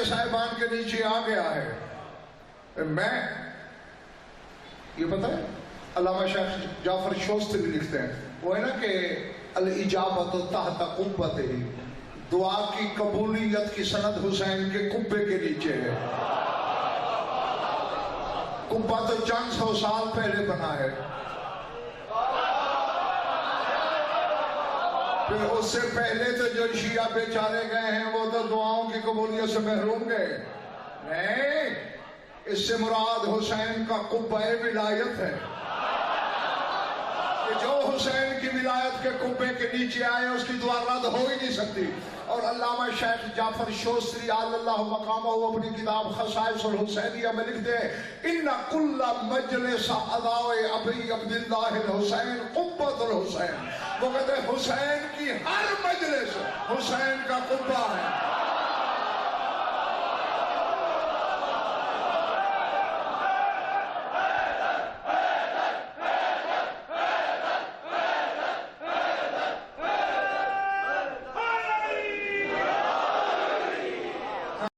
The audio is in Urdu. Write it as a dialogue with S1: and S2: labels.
S1: کے صاحبان کے نیچے آ گیا ہے. میں یہ پتہ ہے علامہ شیخ جعفر شوستری لکھتے ہیں، وہ ہے نا کہ الاجابت تحت قبتہ، دعا کی قبولیت کی سند حسین کے قبے کے نیچے ہے. قبہ تو چند سو سال پہلے بنا ہے، پھر اس سے پہلے تو جو شیعہ بیچارے گئے ہیں وہ تو دعاؤں کی قبولیت سے محروم گئے. نہیں، اس سے مراد حسین کا قبہ ولایت ہے کہ جو حسین کی ولایت کے قبے کے نیچے آئے اس کی دعا رد ہو ہی نہیں سکتی. اور علامہ شیخ جعفر شوستری علی اللہ مقامہ وہ اپنی کتاب خصائص الحسینیہ میں لکھتے ہیں ان کل مجلس ادائے ابی عبداللہ الحسین قبۃ الحسین. وہ کہتے ہیں حسین کی ہر مجلس حسین کا قبہ ہے.